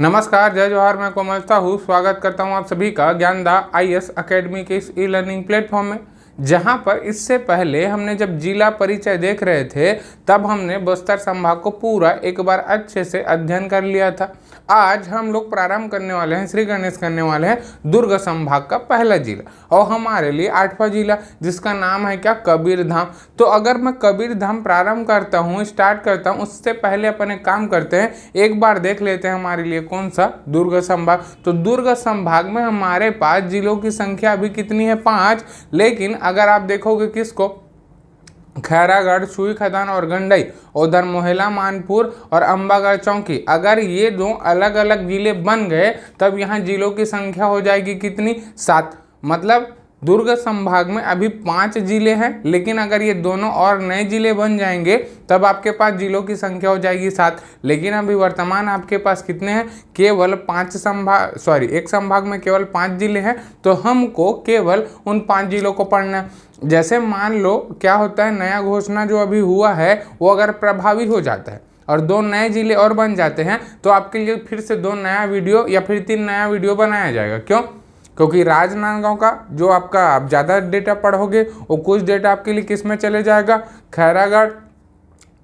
नमस्कार, जय जवाहर। मैं कोमलता हूँ। स्वागत करता हूँ आप सभी का ज्ञानदा IAS अकेडमी के इस ई लर्निंग प्लेटफॉर्म में, जहाँ पर इससे पहले हमने जब जिला परिचय देख रहे थे तब हमने बस्तर संभाग को पूरा एक बार अच्छे से अध्ययन कर लिया था। आज हम लोग प्रारंभ करने वाले हैं, श्री गणेश करने वाले हैं दुर्ग संभाग का पहला जिला और हमारे लिए 8वां जिला, जिसका नाम है क्या, कबीरधाम। तो अगर मैं कबीरधाम प्रारंभ करता हूँ, स्टार्ट करता हूँ, उससे पहले अपन एक काम करते हैं, एक बार देख लेते हैं हमारे लिए कौन सा, दुर्ग संभाग। तो दुर्ग संभाग में हमारे पास जिलों की संख्या अभी कितनी है, 5। लेकिन अगर आप देखोगे किसको, खैरागढ़, सुई खदान और गंडई, उधर मोहला, मानपुर और अंबागढ़ चौकी, अगर ये दो अलग अलग जिले बन गए तब यहाँ जिलों की संख्या हो जाएगी कितनी, 7। मतलब दुर्ग संभाग में अभी 5 जिले हैं, लेकिन अगर ये दोनों और नए जिले बन जाएंगे तब आपके पास जिलों की संख्या हो जाएगी 7। लेकिन अभी वर्तमान आपके पास कितने हैं, केवल 5 संभाग, एक संभाग में केवल 5 जिले हैं। तो हमको केवल उन 5 जिलों को पढ़ना है। जैसे मान लो क्या होता है, नया घोषणा जो अभी हुआ है वो अगर प्रभावी हो जाता है और 2 नए जिले और बन जाते हैं तो आपके लिए फिर से 2 नया वीडियो या फिर 3 नया वीडियो बनाया जाएगा। क्यों? क्योंकि राजनांदगांव का जो आपका आप ज़्यादा डेटा पढ़ोगे वो कुछ डेटा आपके लिए किस में चले जाएगा, खैरागढ़,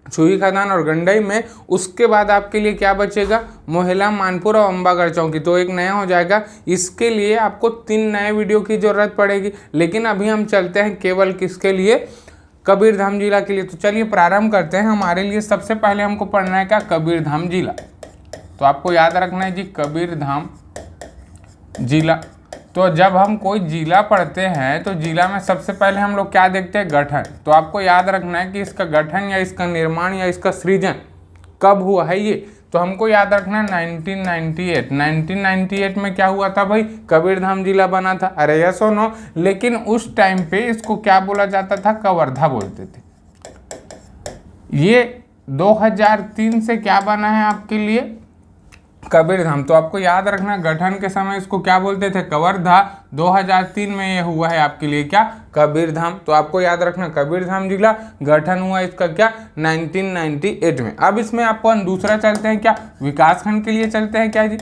सुई खदान और गंडई में। उसके बाद आपके लिए क्या बचेगा, मोहला, मानपुर और अंबागढ़ चौकी, तो एक नया हो जाएगा। इसके लिए आपको 3 नए वीडियो की ज़रूरत पड़ेगी। लेकिन अभी हम चलते हैं केवल किसके लिए, कबीरधाम जिला के लिए। तो चलिए प्रारंभ करते हैं। हमारे लिए सबसे पहले हमको पढ़ना है क्या, कबीरधाम जिला। तो आपको याद रखना है जी, कबीरधाम जिला। तो जब हम कोई जिला पढ़ते हैं तो जिला में सबसे पहले हम लोग क्या देखते हैं, गठन। तो आपको याद रखना है कि इसका गठन या इसका निर्माण या इसका सृजन कब हुआ है ये। तो हमको याद रखना है 1998 में क्या हुआ था भाई, कबीरधाम जिला बना था। अरे यस और नो। लेकिन उस टाइम पे इसको क्या बोला जाता था, कवर्धा बोलते थे। ये 2003 से क्या बना है आपके लिए, कबीरधाम। तो आपको याद रखना, गठन के समय इसको क्या बोलते थे, कवर्धा। 2003 में ये हुआ है आपके लिए क्या, कबीरधाम। तो आपको याद रखना कबीरधाम जिला, गठन हुआ इसका क्या, 1998 में। अब इसमें आपको दूसरा चलते हैं क्या, विकासखंड के लिए चलते हैं क्या जी,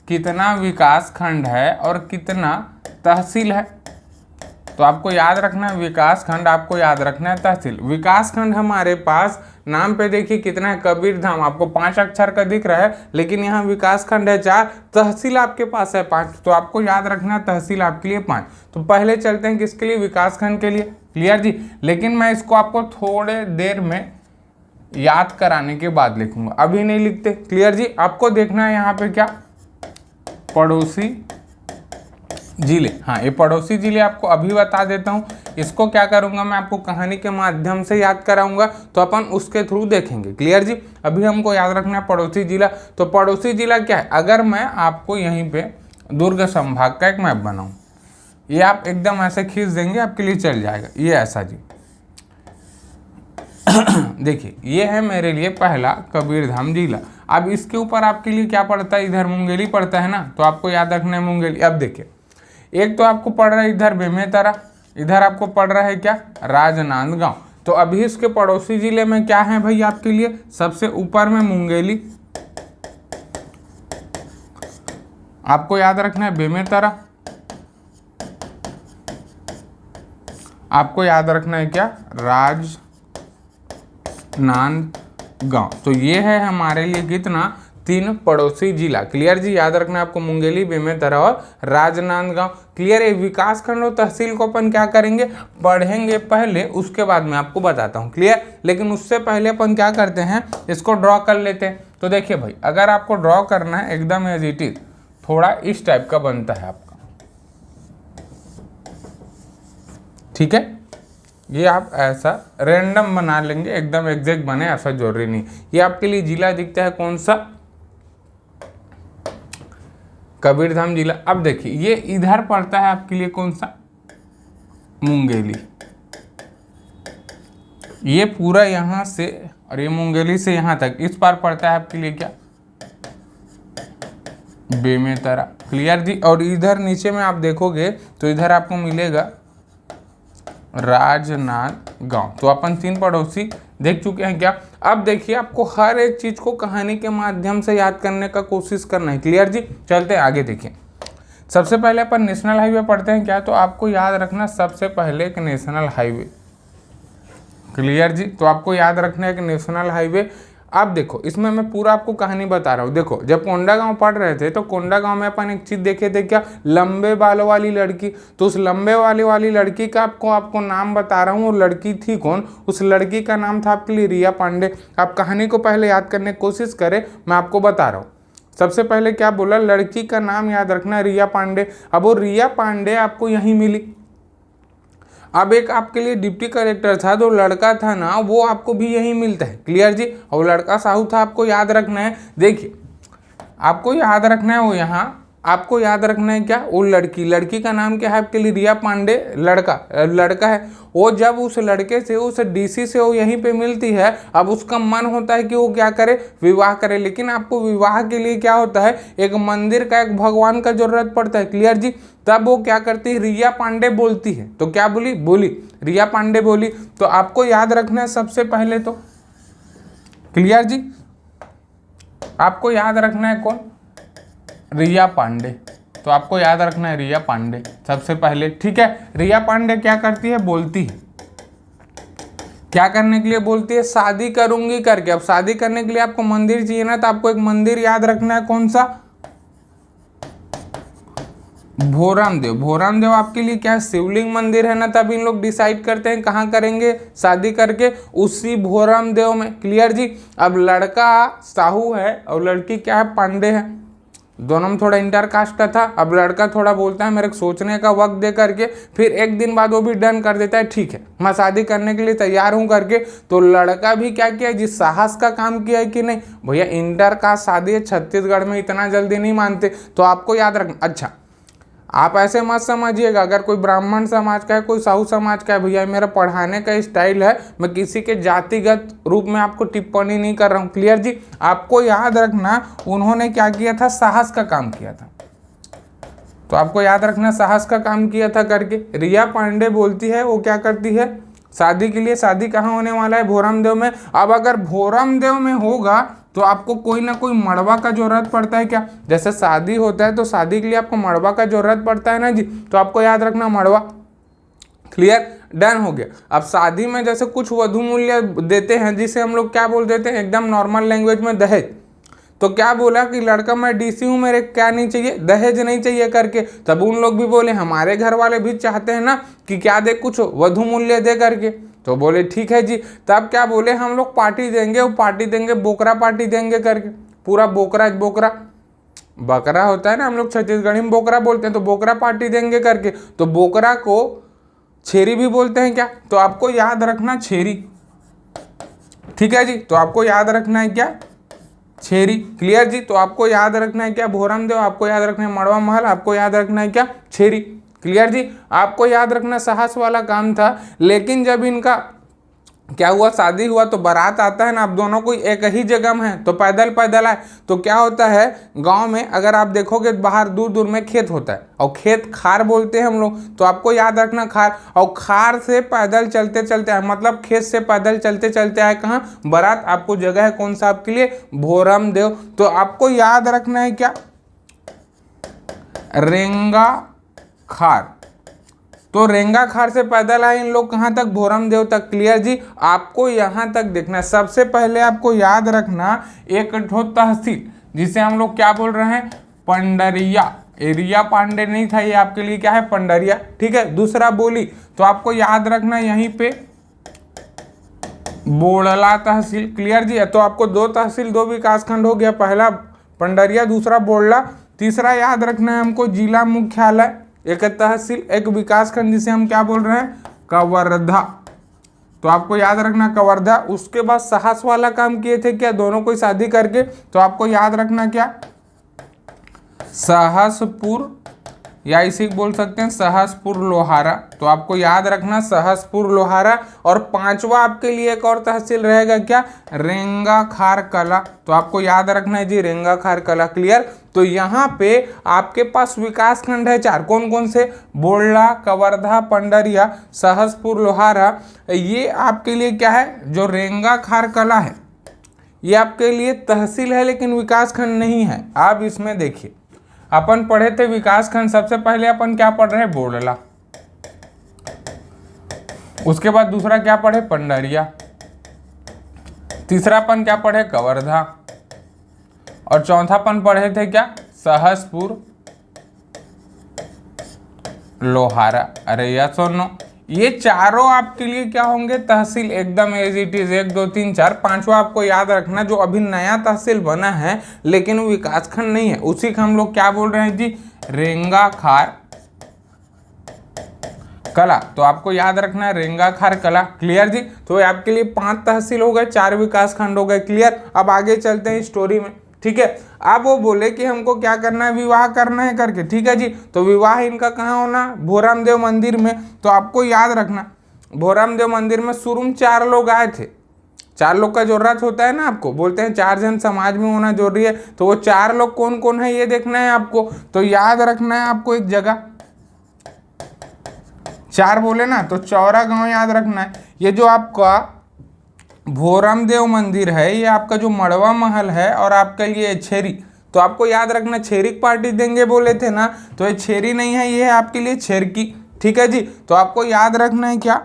कितना विकासखंड है और कितना तहसील है। तो आपको याद रखना है विकासखंड, आपको याद रखना है तहसील। विकासखंड हमारे पास नाम पे देखिए कितना है, कबीरधाम आपको 5 अक्षर का दिख रहा है, लेकिन यहाँ विकासखंड है 4, तहसील आपके पास है 5। तो आपको याद रखना है तहसील आपके लिए 5। तो पहले चलते हैं किसके लिए, विकासखंड के लिए। क्लियर जी। लेकिन मैं इसको आपको थोड़े देर में याद कराने के बाद लिखूंगा, अभी नहीं लिखते। क्लियर जी। आपको देखना है यहाँ पे क्या, पड़ोसी जिले। हाँ, ये पड़ोसी जिले आपको अभी बता देता हूँ। इसको क्या करूँगा, मैं आपको कहानी के माध्यम से याद कराऊंगा, तो अपन उसके थ्रू देखेंगे। क्लियर जी। अभी हमको याद रखना है पड़ोसी जिला। तो पड़ोसी जिला क्या है, अगर मैं आपको यहीं पे दुर्ग संभाग का एक मैप बनाऊँ, ये आप एकदम ऐसे खींच देंगे, आपके लिए चल जाएगा ये ऐसा जी। देखिए ये है मेरे लिए पहला कबीरधाम जिला। अब इसके ऊपर आपके लिए क्या पड़ता है, इधर मुंगेली पड़ता है ना, तो आपको याद रखना है मुंगेली। अब देखिए, एक तो आपको पड़ रहा है इधर बेमेतरा, इधर आपको पड़ रहा है क्या, राजनांदगांव। तो अभी इसके पड़ोसी जिले में क्या है भाई आपके लिए, सबसे ऊपर में मुंगेली, आपको याद रखना है बेमेतरा, आपको याद रखना है क्या, राजनांदगांव। तो ये है हमारे लिए कितना, 3 पड़ोसी जिला। क्लियर जी। याद रखना आपको मुंगेली, बेमेतरा और राजनांदगांव। क्लियर है। विकासखंड और तहसील को अपन क्या करेंगे, पढ़ेंगे पहले, उसके बाद मैं आपको बताता हूँ। क्लियर। लेकिन उससे पहले अपन क्या करते हैं, इसको ड्रॉ कर लेते हैं। तो देखिए भाई, अगर आपको ड्रॉ करना है एकदम एज इट इज, थोड़ा इस टाइप का बनता है आपका, ठीक है। ये आप ऐसा रैंडम बना लेंगे, एकदम एग्जैक्ट बने ऐसा जरूरी नहीं। ये आपके लिए जिला दिखता है कौन सा, कबीरधाम जिला। अब देखिए ये इधर पड़ता है आपके लिए कौन सा, मुंगेली। ये पूरा यहाँ से और ये मुंगेली से यहाँ तक इस पार पड़ता है आपके लिए क्या, बेमेतरा। क्लियर जी। और इधर नीचे में आप देखोगे तो इधर आपको मिलेगा राजनांदगांव। तो अपन 3 पड़ोसी देख चुके हैं क्या। अब देखिए आपको हर एक चीज को कहानी के माध्यम से याद करने का कोशिश करना है। क्लियर जी, चलते हैं आगे। देखिए सबसे पहले अपन नेशनल हाईवे पढ़ते हैं क्या, तो आपको याद रखना सबसे पहले एक नेशनल हाईवे। क्लियर जी, तो आपको याद रखना है कि नेशनल हाईवे। अब देखो इसमें मैं पूरा आपको कहानी बता रहा हूँ। देखो जब कोंडागांव पढ़ रहे थे तो कोंडागांव में अपन एक चीज देखे थे क्या, लंबे बालों वाली लड़की। तो उस लंबे वाली लड़की का आपको नाम बता रहा हूँ। वो लड़की थी कौन, उस लड़की का नाम था आपके लिए रिया पांडे। आप कहानी को पहले याद करने की कोशिश करें, मैं आपको बता रहा हूँ। सबसे पहले क्या बोला, लड़की का नाम याद रखना रिया पांडे। अब वो रिया पांडे आपको यहीं मिली। अब एक आपके लिए डिप्टी कलेक्टर था, जो लड़का था ना वो आपको भी यही मिलता है। क्लियर जी, और लड़का साहू था, आपको याद रखना है। देखिए आपको याद रखना है वो यहाँ, आपको याद रखना है क्या, वो लड़की का नाम क्या है आपके लिए, रिया पांडे। लड़का है वो। जब उस लड़के से उस डीसी से वो यहीं पे मिलती है, अब उसका मन होता है कि वो क्या करे, विवाह करे। लेकिन आपको विवाह के लिए क्या होता है, एक मंदिर का, एक भगवान का जरूरत पड़ता है। क्लियर जी, तब वो क्या करती है, रिया पांडे बोलती है। तो क्या बोली रिया पांडे बोली। तो आपको याद रखना है सबसे पहले तो, क्लियर जी, आपको याद रखना है कौन, रिया पांडे। तो आपको याद रखना है रिया पांडे सबसे पहले। ठीक है, रिया पांडे क्या करती है, बोलती है। क्या करने के लिए बोलती है, शादी करूंगी करके। अब शादी करने के लिए आपको मंदिर चाहिए ना, तो आपको एक मंदिर याद रखना है, कौन सा, भोरामदेव। भोरामदेव आपके लिए क्या है, शिवलिंग मंदिर है ना। तब इन लोग डिसाइड करते हैं कहाँ करेंगे शादी करके, उसी भोरामदेव में। क्लियर जी, अब लड़का साहू है और लड़की क्या है, पांडे है। दोनों में थोड़ा इंटर कास्ट का था। अब लड़का थोड़ा बोलता है मेरे को सोचने का वक्त दे करके, फिर एक दिन बाद वो भी डन कर देता है, ठीक है मैं शादी करने के लिए तैयार हूँ करके। तो लड़का भी क्या किया, जिस साहस का काम किया है कि नहीं भैया, इंटर कास्ट शादी है, छत्तीसगढ़ में इतना जल्दी नहीं मानते। तो आपको याद रखना। अच्छा आप ऐसे मत समझिएगा, अगर कोई ब्राह्मण समाज का है, कोई साहू समाज का है, भैया मेरा पढ़ाने का स्टाइल है, मैं किसी के जातिगत रूप में आपको टिप्पणी नहीं कर रहा हूँ। क्लियर जी, आपको याद रखना उन्होंने क्या किया था, साहस का काम किया था। तो आपको याद रखना साहस का काम किया था करके। रिया पांडे बोलती है, वो क्या करती है, शादी के लिए। शादी कहाँ होने वाला है, भोरामदेव में। अब अगर भोरामदेव में होगा तो आपको कोई ना कोई मड़वा का जरूरत पड़ता है क्या, जैसे शादी होता है तो शादी के लिए आपको मड़वा का जरूरत पड़ता है ना जी। तो आपको याद रखना मड़वा। क्लियर, डन हो गया। अब शादी में जैसे कुछ वधू मूल्य देते हैं, जिसे हम लोग क्या बोल देते हैं एकदम नॉर्मल लैंग्वेज में, दहेज। तो क्या बोला कि लड़का मैं डीसी हूँ, मेरे क्या नहीं चाहिए, दहेज नहीं चाहिए करके। तब उन लोग भी बोले हमारे घर वाले भी चाहते हैं ना कि क्या दे, कुछ वधू मूल्य दे करके। तो बोले ठीक है जी। तब क्या बोले, हम लोग पार्टी देंगे, वो पार्टी देंगे, बोकरा पार्टी देंगे करके। पूरा बोकरा बकरा होता है ना, हम लोग छत्तीसगढ़ी में बोकरा बोलते हैं, तो बोकरा पार्टी देंगे करके। तो बोकरा को छेरी भी बोलते हैं क्या, तो आपको याद रखना छेरी। ठीक है जी, तो आपको याद रखना है क्या, छेरी। क्लियर जी, तो आपको याद रखना है क्या, भोरामदेव। आपको याद रखना है मड़वा महल। आपको याद रखना है क्या, छेरी। क्लियर जी, आपको याद रखना साहस वाला काम था। लेकिन जब इनका क्या हुआ, शादी हुआ, तो बारात आता है ना, अब दोनों कोई एक ही जगह में है, तो पैदल आए। तो क्या होता है गांव में, अगर आप देखोगे बाहर दूर दूर में खेत होता है, और खेत खार बोलते हैं हम लोग। तो आपको याद रखना खार। और खार से पैदल चलते आए, मतलब खेत से पैदल चलते आए कहाँ, बारात। आपको जगह है कौन सा आपके लिए, भोरामदेव। तो आपको याद रखना है क्या, रेंगा खार। तो रेंगा खार से पैदल आए इन लोग कहाँ तक, भोरामदेव तक। क्लियर जी, आपको यहाँ तक देखना। सबसे पहले आपको याद रखना एक ठो तहसील, जिसे हम लोग क्या बोल रहे हैं, पंडरिया। रिया पांडे नहीं था, ये आपके लिए क्या है, पंडरिया। ठीक है, दूसरा बोली, तो आपको याद रखना यहीं पे बोड़ला तहसील। क्लियर जी, तो आपको 2 तहसील 2 विकासखंड हो गया, पहला पंडरिया, दूसरा बोड़ला। तीसरा याद रखना है हमको जिला मुख्यालय, एक तहसील, एक विकासखंड, जिसे हम क्या बोल रहे हैं, कवर्धा। तो आपको याद रखना कवर्धा। उसके बाद साहस वाला काम किए थे क्या, दोनों कोई शादी करके। तो आपको याद रखना क्या, साहसपुर या इसी को बोल सकते हैं सहसपुर लोहारा। तो आपको याद रखना सहसपुर लोहारा। और पांचवा आपके लिए एक और तहसील रहेगा क्या, रेंगाखार कला। तो आपको याद रखना है जी रेंगाखार कला। क्लियर। तो यहाँ पे आपके पास विकास खंड है 4, कौन कौन से, बोड़ला, कवर्धा, पंडरिया, सहसपुर लोहारा। ये आपके लिए क्या है, जो रेंगाखार कला है ये आपके लिए तहसील है लेकिन विकास खंड नहीं है। आप इसमें देखिए अपन पढ़े थे विकास खंड, सबसे पहले अपन क्या पढ़ रहे हैं, बोड़ला, उसके बाद दूसरा क्या पढ़े, पंडरिया, तीसरा अपन क्या पढ़े, कवर्धा, और चौथा अपन पढ़े थे क्या, सहसपुर लोहारा। अरे यस और नो, ये चारों आपके लिए क्या होंगे, तहसील, एकदम एज इट इज। 1 2 3 4, पांचवा आपको याद रखना जो अभी नया तहसील बना है लेकिन विकास खंड नहीं है, उसी का हम लोग क्या बोल रहे हैं जी, रेंगाखार कला। तो आपको याद रखना है रेंगाखार कला। क्लियर जी। तो आपके लिए 5 तहसील हो गए, 4 विकास खंड हो गए। क्लियर। अब आगे चलते हैं स्टोरी में। ठीक है। अब वो बोले कि हमको क्या करना है, विवाह करना है करके। ठीक है जी। तो विवाह इनका कहाँ होना, भोराम देव मंदिर में। तो आपको याद रखना भोराम देव मंदिर में शुरू में 4 लोग आए थे। 4 लोग का जरूरत होता है ना, आपको बोलते हैं 4 जन समाज में होना जरूरी है। तो वो 4 लोग कौन कौन है ये देखना है आपको। तो याद रखना है आपको एक जगह, 4 बोले ना, तो चौरा गांव याद रखना है। ये जो आपका भोराम देव मंदिर है ये आपका जो मड़वा महल है और आपके लिए छेरी। तो आपको याद रखना छेरी की पार्टी देंगे बोले थे ना, तो ये छेरी नहीं है, ये है आपके लिए छेरकी। ठीक है जी। तो आपको याद रखना है क्या,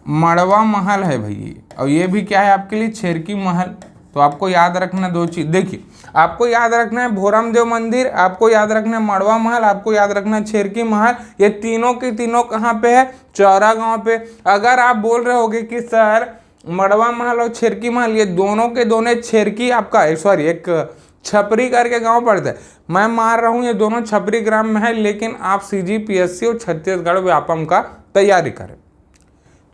मड़वा महल है भाई, और ये भी क्या है आपके लिए, छेरकी महल। तो आपको याद रखना 2 चीज। देखिए आपको याद रखना है भोराम देव मंदिर, आपको याद रखना है मड़वा महल, आपको याद रखना है छेरकी महल। ये तीनों के तीनों कहाँ पे है, चौरा गांव पे। अगर आप बोल रहे होगे कि सर मड़वा महल और छेरकी महल ये दोनों के दोनों, छेरकी आपका सॉरी एक छपरी करके गांव पड़ता है, मैं मान रहा हूँ ये दोनों छपरी ग्राम में है, लेकिन आप CGPSC और छत्तीसगढ़ व्यापम का तैयारी करें।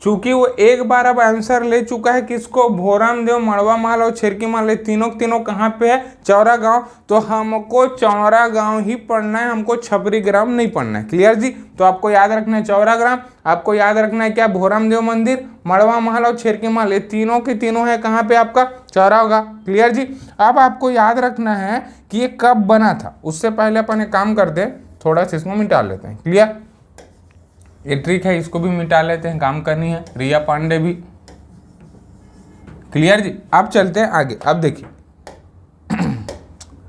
चूंकि वो एक बार अब आंसर ले चुका है किसको, भोराम देव, मड़वा महल और छेरकी महल, तीनों कहाँ पे है, चौरा गांव। तो हमको चौरा गांव ही पढ़ना है, हमको छपरी ग्राम नहीं पढ़ना है। क्लियर जी। तो आपको याद रखना है चौरा ग्राम, आपको याद रखना है क्या, भोराम देव मंदिर, मड़वा महल और छेरकी महल, ये तीनों के तीनों है कहाँ पे आपका, चौरा होगा। क्लियर जी। अब आपको याद रखना है कि ये कब बना था। उससे पहले अपन एक काम करते हैं, थोड़ा सा इसको मिटा लेते हैं। क्लियर। ये ट्रिक है, इसको भी मिटा लेते हैं, काम करनी है, रिया पांडे भी। क्लियर जी। अब चलते हैं आगे। अब देखिए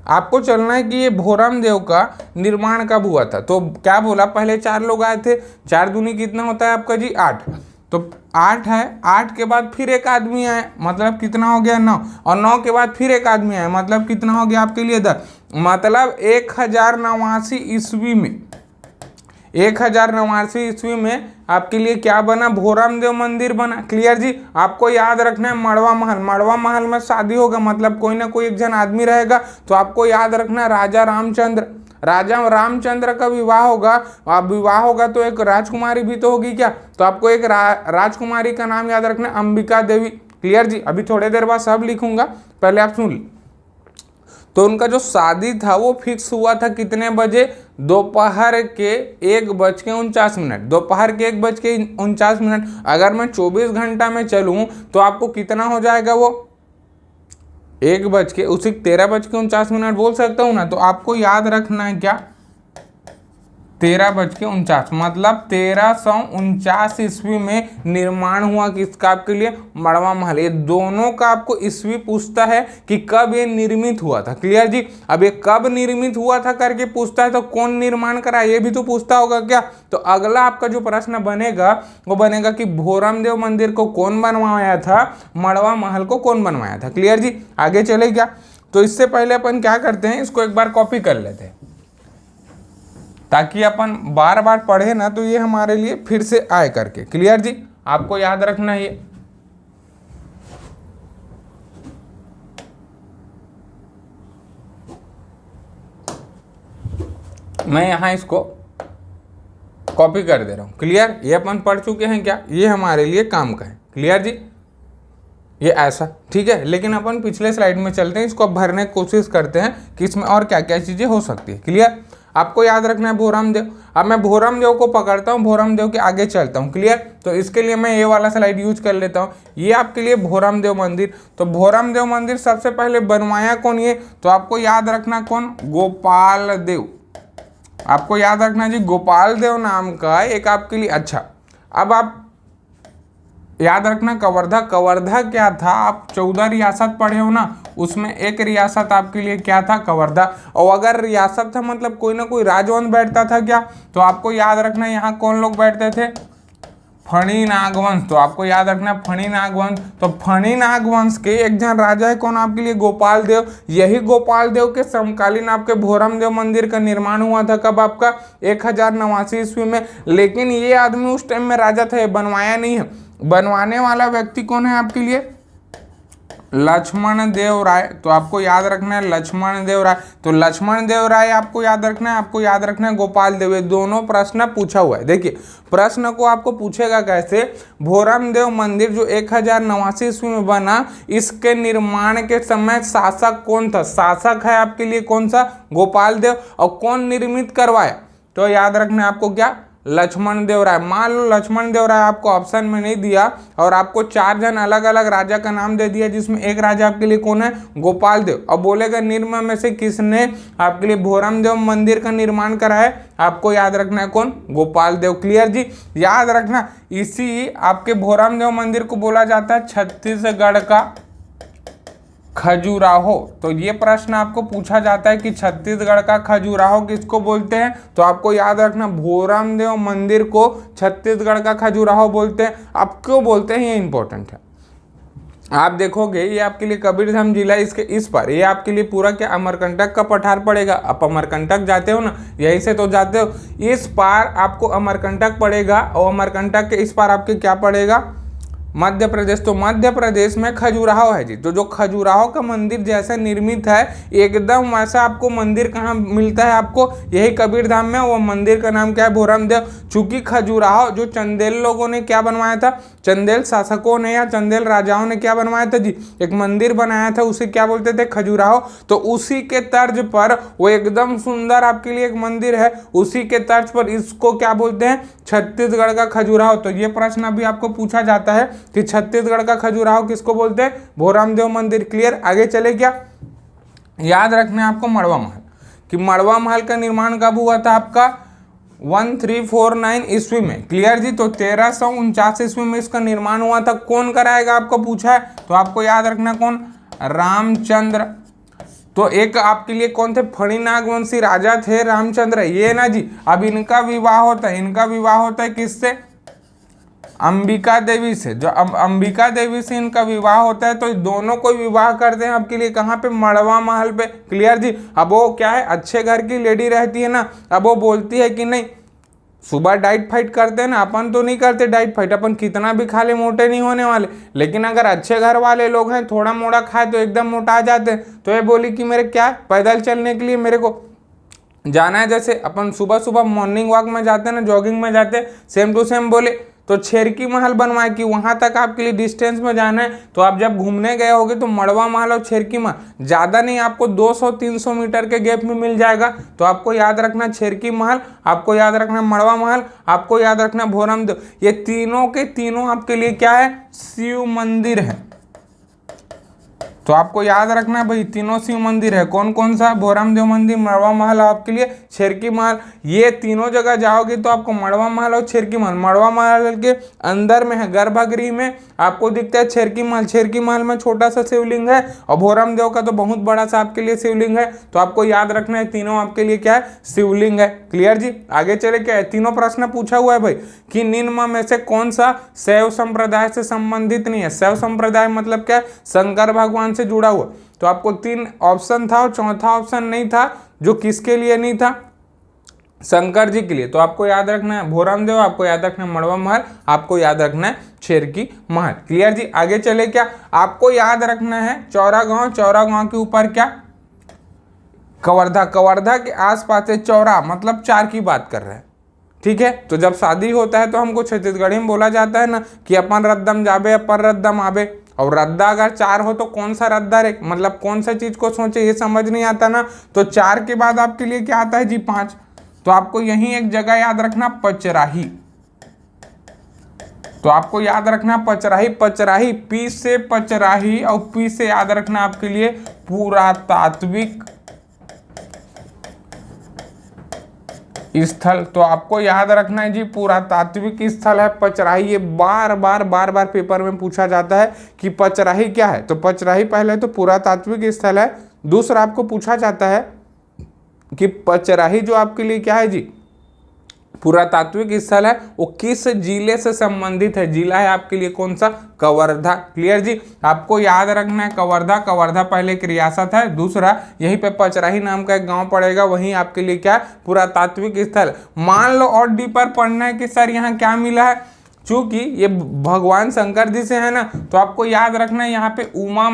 आपको चलना है कि ये भोराम देव का निर्माण कब हुआ था। तो क्या बोला, पहले 4 लोग आए थे, 4 दूनी कितना होता है आपका जी, 8। तो 8 है, 8 के बाद फिर एक आदमी आए, मतलब कितना हो गया, 9। और 9 के बाद फिर एक आदमी आए, मतलब कितना हो गया आपके लिए 10। मतलब 1089 ईस्वी में, 1089 ईस्वी में आपके लिए क्या बना, भोराम देव मंदिर बना। क्लियर जी। आपको याद रखना है मड़वा महल, मड़वा महल में शादी होगा, मतलब कोई ना कोई एक जन आदमी रहेगा। तो आपको याद रखना राजा रामचंद्र का विवाह होगा। अब विवाह होगा तो एक राजकुमारी भी तो होगी क्या, तो आपको एक राजकुमारी का नाम याद रखना, अंबिका देवी। क्लियर जी। अभी थोड़ी देर बाद सब लिखूंगा, पहले आप सुन। तो उनका जो शादी था वो फिक्स हुआ था कितने बजे, दोपहर के 1:49। दोपहर के 1:49। अगर मैं 24 घंटा में चलूं तो आपको कितना हो जाएगा, वो 13:49 बोल सकता हूं ना। तो आपको याद रखना है क्या, 13:49, मतलब 1349 ईस्वी में निर्माण हुआ किसका, आपके लिए मड़वा महल। ये दोनों का आपको ईस्वी पूछता है कि कब ये निर्मित हुआ था। क्लियर जी। अब ये कब निर्मित हुआ था करके पूछता है, तो कौन निर्माण करा ये भी तो पूछता होगा क्या। तो अगला आपका जो प्रश्न बनेगा वो बनेगा कि भोराम देव मंदिर को कौन बनवाया था, मड़वा महल को कौन बनवाया था। क्लियर जी। आगे चले क्या। तो इससे पहले अपन क्या करते हैं, इसको एक बार कॉपी कर लेते हैं ताकि अपन बार बार पढ़े ना तो ये हमारे लिए फिर से आए करके। क्लियर जी। आपको याद रखना ये, मैं यहां इसको कॉपी कर दे रहा हूं। क्लियर। ये अपन पढ़ चुके हैं क्या, ये हमारे लिए काम का है। क्लियर जी। ये ऐसा ठीक है। लेकिन अपन पिछले स्लाइड में चलते हैं, इसको भरने की कोशिश करते हैं कि इसमें और क्या क्या चीजें हो सकती है। क्लियर। आपको याद रखना है भोरम देव। अब मैं भोरम देव को पकड़ता हूँ, भोरम देव के आगे चलता हूँ। क्लियर? तो इसके लिए मैं ये वाला स्लाइड यूज कर लेता हूँ। ये आपके लिए भोरम देव मंदिर। तो भोरम देव मंदिर सबसे पहले बनवाया कौन? ये तो आपको याद रखना कौन? गोपाल देव। आपको याद रखना जी, गोपाल देव नाम का एक आपके लिए। अच्छा, अब आप याद रखना कवर्धा। कवर्धा क्या था? आप 14 रियासत पढ़े हो ना, उसमें एक रियासत आपके लिए क्या था? कवर्धा। और अगर रियासत था मतलब कोई ना कोई राजवंश बैठता था क्या? तो आपको याद रखना यहाँ कौन लोग बैठते थे? फणी नागवंश। तो आपको याद रखना फणी नागवंश। तो फणी नागवंश के एक जन राजा है कौन आपके लिए? गोपाल देव। यही गोपाल देव के समकालीन आपके भोरम देव मंदिर का निर्माण हुआ था। कब? आपका 1089 ईस्वी में। लेकिन ये आदमी उस टाइम में राजा था, ये बनवाया नहीं है। बनवाने वाला व्यक्ति कौन है आपके लिए? लक्ष्मण देव राय। तो आपको याद रखना है लक्ष्मण देव राय। तो लक्ष्मण देव राय आपको याद रखना है, आपको याद रखना है गोपाल देव। ये दोनों प्रश्न पूछा हुआ है। देखिए प्रश्न को आपको पूछेगा कैसे? भोरम देव मंदिर जो 1089 ईस्वी में बना, इसके निर्माण के समय शासक कौन था? शासक है आपके लिए कौन सा? गोपाल देव। और कौन निर्मित करवाया? तो याद रखना है आपको क्या? लक्ष्मण देव राय। मान लो लक्ष्मण देव राय आपको ऑप्शन में नहीं दिया और आपको 4 जन अलग अलग राजा का नाम दे दिया, जिसमें एक राजा आपके लिए कौन है? गोपाल देव। अब बोलेगा निम्न में से किसने आपके लिए भोरम देव मंदिर का निर्माण करा है? आपको याद रखना है कौन? गोपाल देव। क्लियर जी? याद रखना इसी आपके भोरम देव मंदिर को बोला जाता है छत्तीसगढ़ का खजुराहो। तो ये प्रश्न आपको पूछा जाता है कि छत्तीसगढ़ का खजुराहो किसको बोलते हैं? तो आपको याद रखना भोरम देव मंदिर को छत्तीसगढ़ का खजुराहो बोलते हैं। अब क्यों बोलते हैं ये इंपॉर्टेंट है। आप देखोगे ये आपके लिए कबीरधाम जिला, इसके इस पर ये आपके लिए पूरा क्या अमरकंटक का पठार पड़ेगा। आप अमरकंटक जाते हो ना, यहीं से तो जाते हो। इस पार आपको अमरकंटक पड़ेगा और अमरकंटक के इस पार आपके क्या पड़ेगा? मध्य प्रदेश। तो मध्य प्रदेश में खजुराहो है जी। तो जो खजुराहो का मंदिर जैसा निर्मित है एकदम वैसा आपको मंदिर कहाँ मिलता है? आपको यही कबीरधाम में। वो मंदिर का नाम क्या है? भोरम देव। चूंकि खजुराहो जो चंदेल लोगों ने क्या बनवाया था? चंदेल शासकों ने या चंदेल राजाओं ने क्या बनवाया था जी? एक मंदिर बनाया था, उसे क्या बोलते थे? खजुराहो। तो उसी के तर्ज पर वो एकदम सुंदर आपके लिए एक मंदिर है, उसी के तर्ज पर इसको क्या बोलते हैं? छत्तीसगढ़ का खजुराहो। तो ये प्रश्न अभी आपको पूछा जाता है कि छत्तीसगढ़ का खजुराहो किसको बोलते हैं? भोरम देव मंदिर। क्लियर? आगे चले क्या? याद रखना है आपको मड़वा महल, कि मड़वा महल का निर्माण कब हुआ था? आपका 1349 ईस्वी में। क्लियर जी? तो 1349 ईस्वी में इसका निर्माण हुआ था। कौन कराएगा आपको पूछा है? तो आपको याद रखना कौन? रामचंद्र। तो एक आपके लिए कौन थे? फणी नागवंशी राजा थे रामचंद्र, ये ना जी। अब इनका विवाह होता है, इनका विवाह होता है किससे? अंबिका देवी से। जो अंबिका देवी से इनका विवाह होता है, तो दोनों को विवाह करते हैं आपके लिए कहाँ पे? मड़वा महल पे। क्लियर जी? अब वो क्या है, अच्छे घर की लेडी रहती है ना, अब वो बोलती है कि नहीं सुबह डाइट फाइट करते हैं ना, अपन तो नहीं करते डाइट फाइट, अपन कितना भी खा ले मोटे नहीं होने वाले। लेकिन अगर अच्छे घर वाले लोग हैं थोड़ा मोड़ा खाए तो एकदम मोटा आ जाते हैं। तो ये बोली कि मेरे क्या पैदल चलने के लिए मेरे को जाना है, जैसे अपन सुबह सुबह मॉर्निंग वॉक में जाते हैं ना, जॉगिंग में जाते हैं, सेम टू सेम बोले तो छेरकी महल बनवाए कि वहां तक आपके लिए डिस्टेंस में जाना है। तो आप जब घूमने गए होगे तो मड़वा महल और छेरकी महल ज़्यादा नहीं, आपको 200-300 मीटर के गैप में मिल जाएगा। तो आपको याद रखना छेरकी महल, आपको याद रखना मड़वा महल, आपको याद रखना भोरम देव। ये तीनों के तीनों आपके लिए क्या है? शिव मंदिर है। तो आपको याद रखना है भाई तीनों शिव मंदिर है। कौन कौन सा? भोरम देव मंदिर, मड़वा महल, आपके लिए छेरकी महल। ये तीनों जगह जाओगे तो आपको मड़वा महल और छेरकी महल, मड़वा महल के अंदर में है गर्भगृह में आपको दिखता है छेरकी महल। छेरकी महल में छोटा सा शिवलिंग है और भोरम देव का तो बहुत बड़ा सा आपके लिए शिवलिंग है। तो आपको याद रखना है तीनों आपके लिए क्या है? शिवलिंग है। क्लियर जी? आगे चले क्या है? तीनों प्रश्न पूछा हुआ है भाई कि निम्न में से कौन सा शैव संप्रदाय से संबंधित नहीं है? शैव संप्रदाय मतलब क्या? शंकर भगवान से जुड़ा हुआ। तो आपको 3 ऑप्शन था और चौथा ऑप्शन नहीं था, जो किसके लिए नहीं था? शंकर जी के लिए। तो आपको याद रखना है भोरम देव, आपको याद रखना है मड़वा महल, आपको याद रखना है छेरकी महल। क्लियर जी? आगे चले क्या? आपको याद रखना है चौरा गांव। चौरा गांव के ऊपर क्या? कवर्धा। कवर्धा के आसपास से चौरा मतलब 4 की बात कर रहे हैं। ठीक है? तो जब शादी होता है तो हमको छत्तीसगढ़ी में बोला जाता है ना कि अपन रद्दम जाबे अपन रद्दम आबे, और रद्दा अगर 4 हो तो कौन सा रद्दा रे, मतलब कौन सा चीज को सोचे, ये समझ नहीं आता ना। तो 4 के बाद आपके लिए क्या आता है जी 5। तो आपको यही एक जगह याद रखना पचराही। तो आपको याद रखना पचराही, पचराही पी से पचराही और पी से याद रखना आपके लिए पुरातात्विक स्थल। तो आपको याद रखना है जी पुरातात्विक स्थल है पचराही। ये बार बार पेपर में पूछा जाता है कि पचराही क्या है। तो पचराही पहले तो पुरातात्विक स्थल है, दूसरा आपको पूछा जाता है कि पचराही जो आपके लिए क्या है जी पुरातात्विक स्थल है, वो किस जिले से संबंधित है। जिला है आपके लिए कौन सा, कवर्धा। क्लियर जी, आपको याद रखना है कवर्धा। कवर्धा पहले एक रियासत है, दूसरा यहीं पे पचराही नाम का एक गांव पड़ेगा, वहीं आपके लिए क्या पुरातात्विक स्थल। मान लो और डीपर पढ़ना है कि सर यहाँ क्या मिला है, चूंकि ये भगवान शंकर जी से है ना, तो आपको याद रखना है यहाँ पे उमा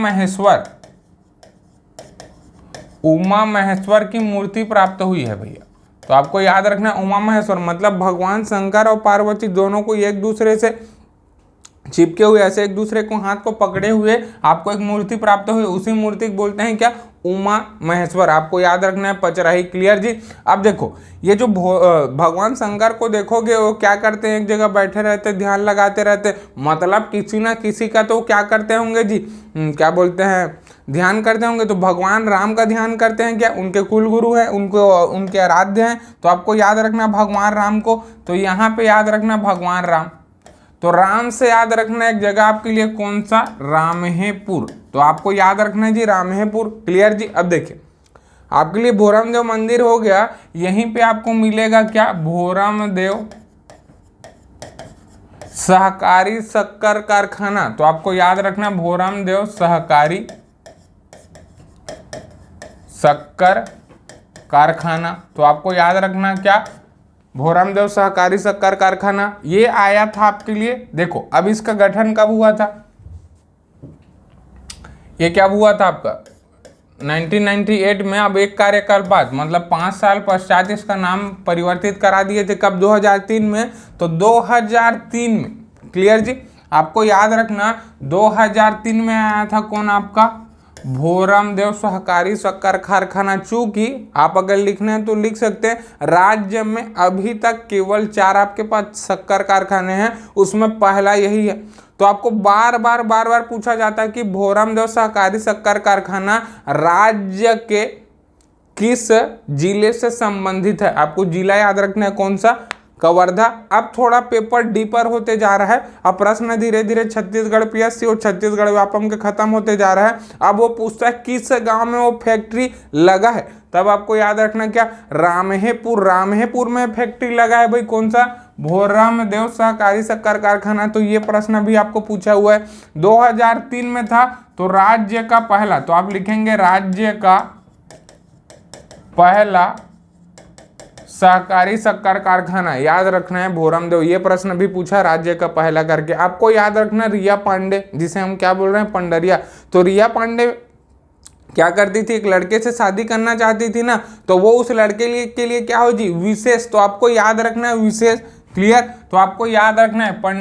महेश्वर की मूर्ति प्राप्त हुई है भैया। तो आपको याद रखना उमा महेश्वर मतलब भगवान शंकर और पार्वती दोनों को एक दूसरे से चिपके हुए, ऐसे एक दूसरे को हाथ को पकड़े हुए आपको एक मूर्ति प्राप्त हुई, उसी मूर्ति को बोलते हैं क्या, उमा महेश्वर। आपको याद रखना है पचराही। क्लियर जी। अब देखो ये जो भगवान शंकर को देखोगे वो क्या करते हैं, एक जगह बैठे रहते, ध्यान लगाते रहते, मतलब किसी ना किसी का तो क्या करते होंगे जी, क्या बोलते हैं, ध्यान करते होंगे। तो भगवान राम का ध्यान करते हैं क्या, उनके कुल गुरु हैं, उनके आराध्य हैं। तो आपको याद रखना भगवान राम को। तो यहाँ पे याद रखना भगवान राम। तो राम से याद रखना एक जगह आपके लिए कौन सा, रामहेपुर। तो आपको याद रखना है जी रामहेपुर। क्लियर जी। अब देखिए आपके लिए भोरमदेव मंदिर हो गया, यहीं पे आपको मिलेगा क्या, भोरमदेव सहकारी शक्कर कारखाना। तो आपको याद रखना भोरमदेव सहकारी शक्कर कारखाना। तो आपको याद रखना क्या, भोरमदेव सहकारी शक्कर कारखाना। ये आया था आपके लिए। देखो अब इसका गठन कब हुआ था, ये क्या हुआ था आपका 1998 में। अब एक कार्यकाल बाद मतलब 5 साल पश्चात इसका नाम परिवर्तित करा दिए थे। कब, 2003 में। तो 2003 में। क्लियर जी। आपको याद रखना 2003 में आया था कौन, आपका भोरमदेव सहकारी शक्कर कारखाना। चूंकि आप अगर लिखना है तो लिख सकते हैं राज्य में अभी तक केवल 4 आपके पास शक्कर कारखाने हैं, उसमें पहला यही है। तो आपको बार बार पूछा जाता है कि भोरमदेव सहकारी शक्कर कारखाना राज्य के किस जिले से संबंधित है। आपको जिला याद रखना है कौन सा, कवर्धा। अब थोड़ा पेपर डीपर होते जा रहा है, अब प्रश्न धीरे धीरे छत्तीसगढ़ पीएससी और छत्तीसगढ़ व्यापम के खत्म होते जा रहा है। अब वो पूछता है किस गांव में वो फैक्ट्री लगा है, तब आपको याद रखना क्या, रामहेपुर। रामहेपुर में फैक्ट्री लगा है भाई, कौन सा, भोरमदेव सहकारी शक्कर कारखाना। तो ये प्रश्न भी आपको पूछा हुआ है। 2003 में था। तो राज्य का पहला, तो आप लिखेंगे राज्य का पहला सहकारी शक्कर कारखाना, याद रखना है भोरमदेव। ये प्रश्न भी पूछा राज्य का पहला करके। आपको याद रखना रिया पांडे, जिसे हम क्या बोल रहे हैं, पंडरिया। तो रिया पांडे क्या करती थी, एक लड़के से शादी करना चाहती थी ना, तो वो उस लड़के के लिए क्या हो जी, विशेष। तो आपको याद रखना है विशेष। क्लियर। तो आपको याद रखना है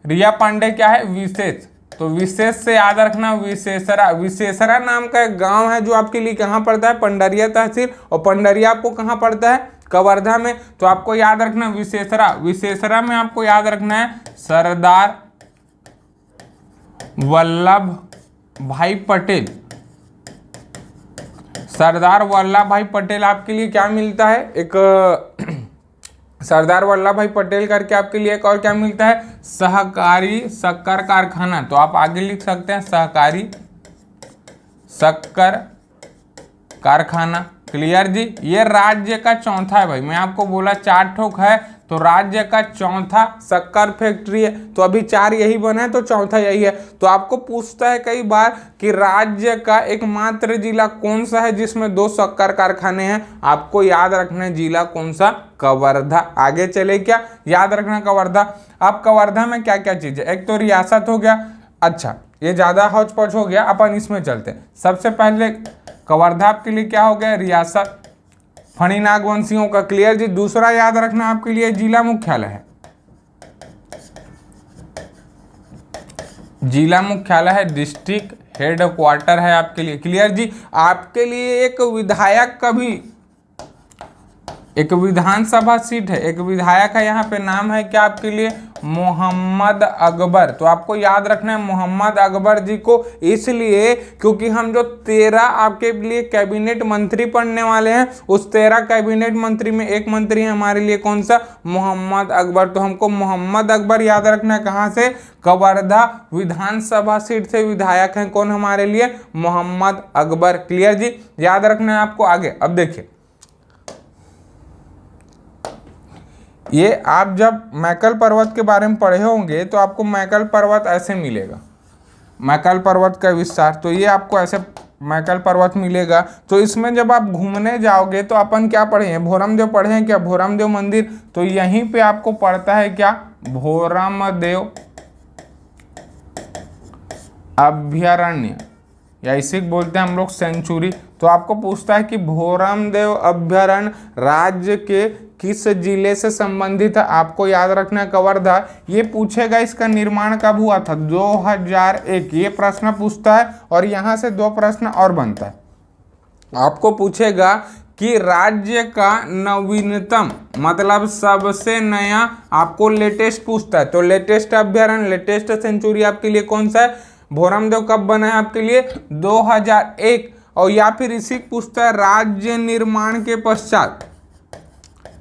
रिया पांडे क्या है, विशेष। तो विशेष से याद रखना विशेषरा। विशेषरा नाम का एक गांव है जो आपके लिए कहाँ पड़ता है, पंडरिया तहसील, और पंडरिया आपको कहाँ पड़ता है, कवर्धा में। तो आपको याद रखना विशेषरा। विशेषरा में आपको याद रखना है सरदार वल्लभ भाई पटेल। सरदार वल्लभ भाई पटेल आपके लिए क्या मिलता है, एक सरदार वल्लभ भाई पटेल करके आपके लिए एक और क्या मिलता है, सहकारी शक्कर कारखाना। तो आप आगे लिख सकते हैं सहकारी शक्कर कारखाना। क्लियर जी। ये राज्य का चौथा है भाई, मैं आपको बोला 4 ठोक है, तो राज्य का चौथा शक्कर फैक्ट्री है। तो अभी 4 यही बना है, तो चौथा यही है। तो आपको पूछता है कई बार कि राज्य का एकमात्र जिला कौन सा है जिसमें 2 शक्कर कारखाने हैं। आपको याद रखना है जिला कौन सा, कवर्धा। आगे चले क्या, याद रखना कवर्धा। अब कवर्धा में क्या क्या चीज है, एक तो रियासत हो गया। अच्छा ये ज्यादा हौच पौच हो गया, अपन इसमें चलते हैं। सबसे पहले कवर्धा आपके लिए क्या हो गया, रियासत, फणी नागवंशियों का। क्लियर जी। दूसरा याद रखना आपके लिए जिला मुख्यालय है। जिला मुख्यालय है, डिस्ट्रिक्ट हेड क्वार्टर है आपके लिए। क्लियर जी। आपके लिए एक विधायक का भी, एक विधानसभा सीट है, एक विधायक है, यहाँ पे नाम है क्या आपके लिए, मोहम्मद अकबर। तो आपको याद रखना है मोहम्मद अकबर जी को, इसलिए क्योंकि हम जो 13 आपके लिए कैबिनेट मंत्री पढ़ने वाले हैं, उस 13 कैबिनेट मंत्री में एक मंत्री है हमारे लिए कौन सा, मोहम्मद अकबर। तो हमको मोहम्मद अकबर याद रखना है, कहाँ से, कवर्धा विधानसभा सीट से विधायक हैं कौन हमारे लिए, मोहम्मद अकबर। क्लियर जी, याद रखना है आपको। आगे अब देखिए, ये आप जब मैकल पर्वत के बारे में पढ़े होंगे तो आपको मैकल पर्वत ऐसे मिलेगा, मैकल पर्वत का विस्तार, तो ये आपको ऐसे मैकल पर्वत मिलेगा। तो इसमें जब आप घूमने जाओगे तो अपन क्या पढ़े हैं, भोरमदेव पढ़े हैं क्या, भोरमदेव मंदिर, तो यहीं पे आपको पड़ता है क्या, भोरमदेव अभ्यारण्य, या इसी को बोलते हैं हम लोग सेंचुरी। तो आपको पूछता है कि भोरमदेव अभ्यारण्य राज्य के किस जिले से संबंधित है, आपको याद रखना है कवर्धा। ये पूछेगा इसका निर्माण कब हुआ था, 2001, ये प्रश्न पूछता है। और यहाँ से 2 प्रश्न और बनता है, आपको पूछेगा कि राज्य का नवीनतम मतलब सबसे नया, आपको लेटेस्ट पूछता है, तो लेटेस्ट अभ्यारण्य, लेटेस्ट सेंचुरी आपके लिए कौन सा है, भोरमदेव कब बना है आपके लिए, 2001। और या फिर इसी पूछता है राज्य निर्माण के पश्चात,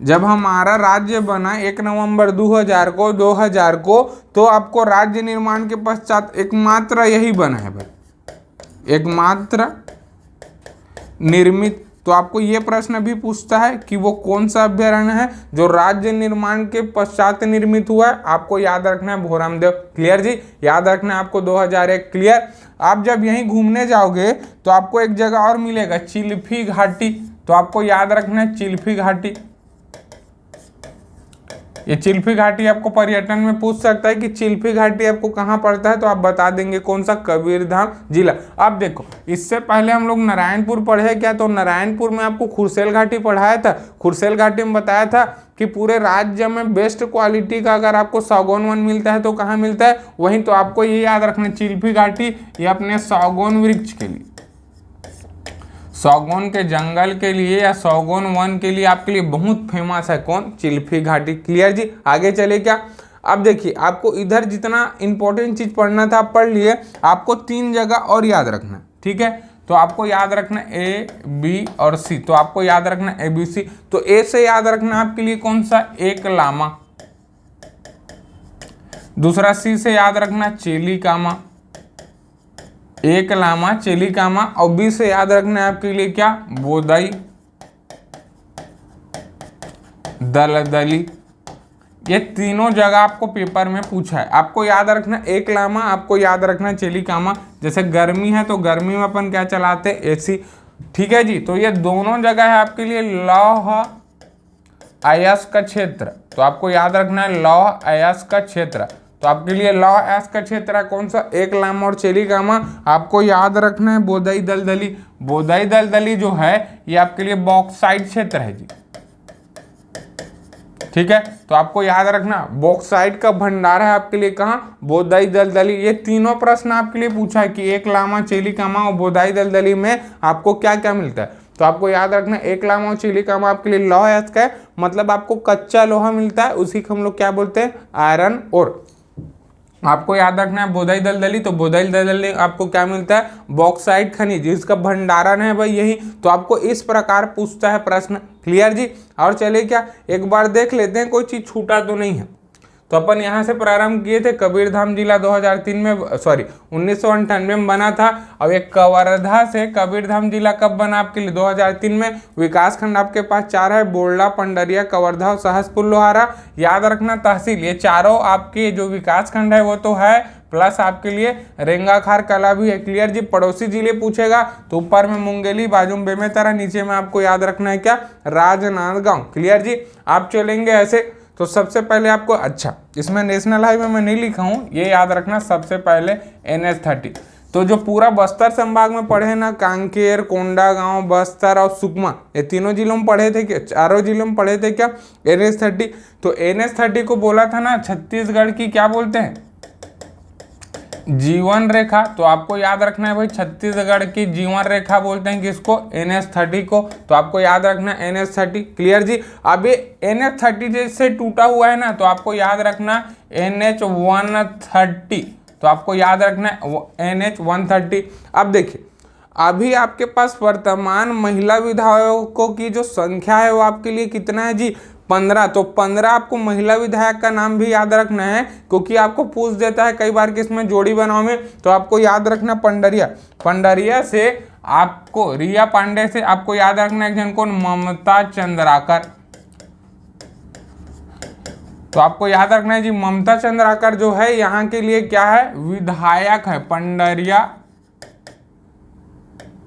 जब हमारा राज्य बना 1 नवंबर 2000 को, तो आपको राज्य निर्माण के पश्चात एकमात्र यही बना है भाई, एकमात्र निर्मित। तो आपको ये प्रश्न भी पूछता है कि वो कौन सा अभ्यारण्य है जो राज्य निर्माण के पश्चात निर्मित हुआ है, आपको याद रखना है भोरमदेव। क्लियर जी, याद रखना है आपको 2001। क्लियर। आप जब यहीं घूमने जाओगे तो आपको एक जगह और मिलेगा, चिल्फी घाटी, तो आपको याद रखना है चिल्फी घाटी। ये चिल्फी घाटी आपको पर्यटन में पूछ सकता है कि चिल्फी घाटी आपको कहाँ पड़ता है, तो आप बता देंगे कौन सा, कबीरधाम जिला। अब देखो, इससे पहले हम लोग नारायणपुर पढ़े क्या, तो नारायणपुर में आपको खुरसेल घाटी पढ़ाया था। खुरसेल घाटी में बताया था कि पूरे राज्य में बेस्ट क्वालिटी का अगर आपको सागौन वन मिलता है तो कहाँ मिलता है, वहीं। तो आपको ये याद रखना, चिल्फी घाटी ये अपने सागौन वृक्ष के लिए, सागौन के जंगल के लिए या सागौन वन के लिए आपके लिए बहुत फेमस है कौन, चिल्फी घाटी। क्लियर जी। आगे चले क्या, अब देखिए आपको इधर जितना इंपॉर्टेंट चीज पढ़ना था आप पढ़ लिए, आपको 3 जगह और याद रखना, ठीक है। तो आपको याद रखना A, B और C, तो आपको याद रखना ABC। तो A से याद रखना आपके लिए कौन सा, एक लामा, दूसरा C से याद रखना चेलिकामा, एक लामा चेलिकामा, और बी से याद रखना है आपके लिए क्या, बोदाई दलदली। ये तीनों जगह आपको पेपर में पूछा है। आपको याद रखना एक लामा, आपको याद रखना चेलिकामा। जैसे गर्मी है तो गर्मी में अपन क्या चलाते हैं, एसी, ठीक है जी। तो ये दोनों जगह है आपके लिए लौह अयस्क क्षेत्र, तो आपको याद रखना है लौह अयस्क क्षेत्र। तो आपके लिए लौह अयस्क का क्षेत्र है कौन सा, एक लामा और चेलिकामा। आपको याद रखना है बोदाई दलदली। बोदाई दलदली जो है ये आपके लिए बॉक्साइट क्षेत्र है जी, ठीक है। तो आपको याद रखना बॉक्साइट का भंडार है आपके लिए कहाँ, बोदाई दलदली। ये तीनों प्रश्न आपके लिए पूछा है कि एक लामा चेलिकामा और बोदाई दलदली में आपको क्या क्या मिलता है। तो आपको याद रखना एक लामा और चेलिकामा आपके लिए लौह अयस्क है, मतलब आपको कच्चा लोहा मिलता है, उसी को हम लोग क्या बोलते हैं, आयरन ओर। आपको याद रखना है बोदाई दलदली, तो बोदाई दलदली आपको क्या मिलता है, बॉक्साइट खनिज, जिसका भंडारण है भाई यही। तो आपको इस प्रकार पूछता है प्रश्न। क्लियर जी। और चलिए क्या एक बार देख लेते हैं कोई चीज छूटा तो नहीं है। तो अपन यहाँ से प्रारंभ किए थे, कबीरधाम जिला 2003 में 1998 में बना था। अब एक कवर्धा से कबीरधाम जिला कब बना आपके लिए, 2003 में। विकास खंड आपके पास 4 है, बोरला, पंडरिया, कवर्धा और सहसपुर लोहारा। याद रखना तहसील, ये चारों आपके जो विकास खंड है वो तो है, प्लस आपके लिए रेंगाखार कला भी है। क्लियर जी। पड़ोसी जिले पूछेगा तो ऊपर में मुंगेली, बाजू में बेमेतरा, नीचे में आपको याद रखना है क्या, राजनांदगांव। क्लियर जी। आप चलेंगे ऐसे, तो सबसे पहले आपको, अच्छा इसमें नेशनल हाईवे में नहीं लिखा हूँ, ये याद रखना सबसे पहले NH30। तो जो पूरा बस्तर संभाग में पढ़े ना, कांकेर, कोंडागांव, बस्तर और सुकमा, ये तीनों जिलों में पढ़े थे क्या, चारों जिलों में पढ़े थे क्या, NH30। तो NH30 को बोला था ना छत्तीसगढ़ की क्या बोलते हैं, जीवन रेखा, तो आपको याद रखना है भाई छत्तीसगढ़ की जीवन रेखा बोलते हैं किसको, NH30 को, तो आपको याद रखना है NH30। क्लियर जी। अब ये NH30 से टूटा हुआ है ना, तो आपको याद रखना NH130, तो आपको याद रखना है NH130। अब देखिए, अभी आपके पास वर्तमान महिला विधायकों की जो संख्या है वो आपके लिए कितना है जी, 15। तो 15 आपको महिला विधायक का नाम भी याद रखना है, क्योंकि आपको पूछ देता है कई बार किसमें, जोड़ी बनाओ में। तो आपको याद रखना पंडरिया, पंडरिया से आपको, रिया पांडे से आपको याद रखना एक जन को ममता चंद्राकर, तो आपको याद रखना है जी ममता चंद्राकर जो है यहाँ के लिए क्या है, विधायक है, पंडरिया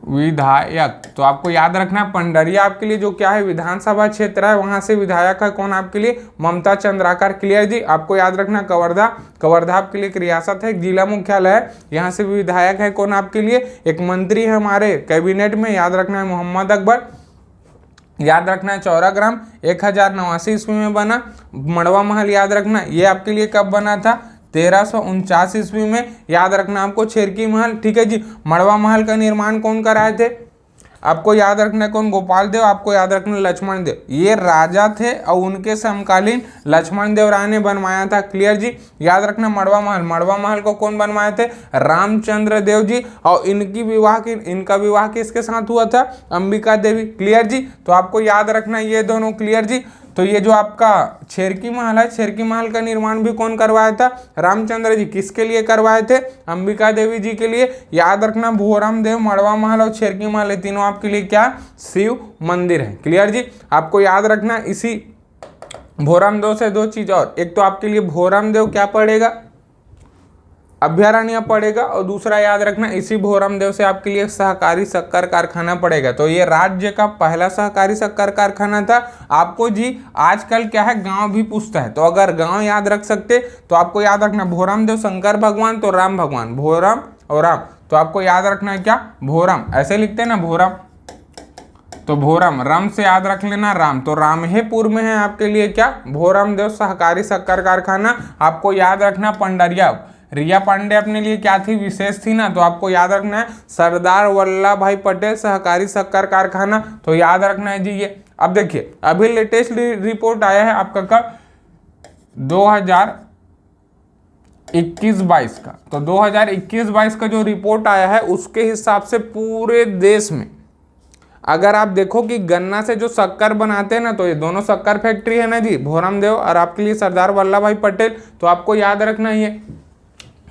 विधायक। तो आपको याद रखना है पंडरिया आपके लिए जो क्या है, विधानसभा क्षेत्र है, वहां से विधायक है कौन आपके लिए, ममता चंद्राकर। क्लियर जी। आपको याद रखना कवर्धा, कवर्धा आपके लिए एक रियासत है, एक जिला मुख्यालय है, यहाँ से विधायक है कौन आपके लिए, एक मंत्री है हमारे कैबिनेट में, याद रखना है मोहम्मद अकबर। याद रखना है चौराग्राम 1089 ईस्वी में बना। मड़वा महल याद रखना, ये आपके लिए कब बना था, 1349 ईस्वी में। याद रखना आपको छेरकी महल। ठीक है जी। मड़वा महल का निर्माण कौन कराए थे, आपको याद रखना है कौन, गोपाल देव, आपको याद रखना लक्ष्मण देव, ये राजा थे और उनके समकालीन लक्ष्मण देव राय ने बनवाया था। क्लियर जी। याद रखना मड़वा महल, मड़वा महल को कौन बनवाए थे, रामचंद्र देव जी, और इनका विवाह किसके साथ हुआ था, अंबिका देवी। क्लियर जी। तो आपको याद रखना ये दोनों। क्लियर जी। तो ये जो आपका छेरकी महल है, छेरकी महल का निर्माण भी कौन करवाया था, रामचंद्र जी। किसके लिए करवाए थे, अंबिका देवी जी के लिए। याद रखना भोरम देव, मड़वा महल और छेरकी महल, ये तीनों आपके लिए क्या, शिव मंदिर है। क्लियर जी। आपको याद रखना इसी भोरम देव से दो चीज और, एक तो आपके लिए भोरम देव क्या पड़ेगा, अभ्यारण्य पड़ेगा, और दूसरा याद रखना इसी भोरम देव से आपके लिए सहकारी शक्कर कारखाना पड़ेगा। तो ये राज्य का पहला सहकारी शक्कर कारखाना था। आपको जी आजकल क्या है, गांव भी पूछता है, तो अगर गांव याद रख सकते तो आपको याद रखना भोरम देव शंकर भगवान, तो राम भगवान, भोरम और राम, तो आपको याद रखना है क्या, भोरम, ऐसे लिखते हैं ना भोरम, तो भोरम, राम से याद रख लेना राम, तो रामहेपुर में है आपके लिए क्या, भोरम देव सहकारी शक्कर कारखाना। आपको याद रखना पंडरिया, रिया पांडे अपने लिए क्या थी, विशेष थी ना, तो आपको याद रखना है सरदार वल्लभ भाई पटेल सहकारी शक्कर कारखाना, तो याद रखना है जी ये। अब देखिए अभी लेटेस्ट रिपोर्ट आया है आपका कब, 2021-22 का, तो 2021-22 का जो रिपोर्ट आया है उसके हिसाब से पूरे देश में अगर आप देखो कि गन्ना से जो शक्कर बनाते हैं ना, तो ये दोनों शक्कर फैक्ट्री है ना जी, भोरम देव और आपके लिए सरदार वल्लभ भाई पटेल। तो आपको याद रखना है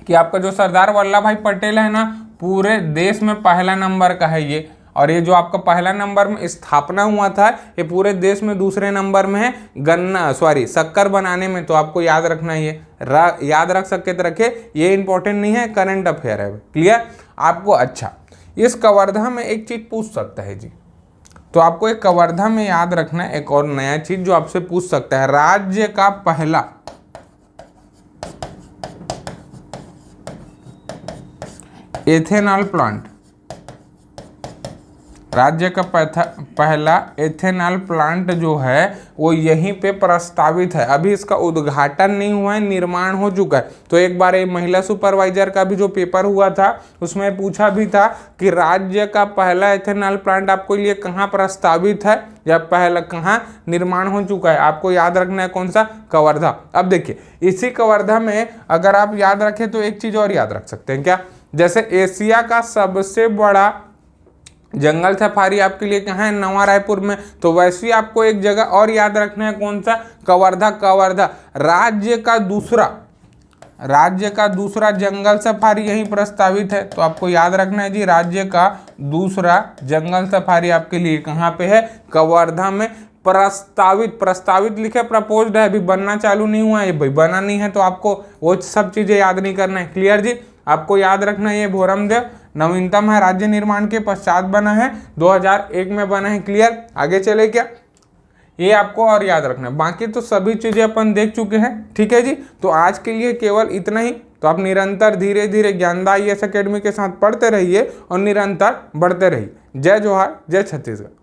कि आपका जो सरदार वल्लभ भाई पटेल है ना, पूरे देश में पहला नंबर का है ये, और ये जो आपका पहला नंबर में स्थापना हुआ था, ये पूरे देश में दूसरे नंबर में है शक्कर बनाने में। तो आपको याद रखना है ये, याद रख सके तो रखे, ये इंपॉर्टेंट नहीं है, करंट अफेयर है। क्लियर आपको। अच्छा, इस कवर्धा में एक चीज पूछ सकता है जी, तो आपको एक कवर्धा में याद रखना है एक और नया चीज जो आपसे पूछ सकता है, राज्य का पहला एथेनॉल प्लांट, राज्य का पहला एथेनॉल प्लांट जो है वो यहीं पे प्रस्तावित है। अभी इसका उद्घाटन नहीं हुआ है, निर्माण हो चुका है। तो एक बार एक महिला सुपरवाइजर का भी जो पेपर हुआ था उसमें पूछा भी था कि राज्य का पहला एथेनॉल प्लांट आपको लिए कहाँ प्रस्तावित है या पहला कहाँ निर्माण हो चुका है। आपको याद रखना है कौन सा, कवर्धा। अब देखिए इसी कवर्धा में अगर आप याद रखें तो एक चीज और याद रख सकते हैं क्या, जैसे एशिया का सबसे बड़ा जंगल सफारी आपके लिए कहाँ है, नवा रायपुर में। तो वैसे ही आपको एक जगह और याद रखना है कौन सा, कवर्धा। कवर्धा राज्य का दूसरा जंगल सफारी यहीं प्रस्तावित है। तो आपको याद रखना है जी, राज्य का दूसरा जंगल सफारी आपके लिए कहाँ पे है, कवर्धा में प्रस्तावित लिखे, प्रपोज्ड है, अभी बनना चालू नहीं हुआ है, भाई बना नहीं है, तो आपको वो सब चीजें याद नहीं करना है। क्लियर जी। आपको याद रखना है ये भोरम देव नवीनतम है, राज्य निर्माण के पश्चात बना है, 2001 में बना है। क्लियर। आगे चले क्या, ये आपको और याद रखना है, बाकी तो सभी चीजें अपन देख चुके हैं। ठीक है जी। तो आज के लिए केवल इतना ही। तो आप निरंतर धीरे धीरे ज्ञानदा IAS अकेडमी के साथ पढ़ते रहिए और निरंतर बढ़ते रहिए। जय जोहार, जय छत्तीसगढ़।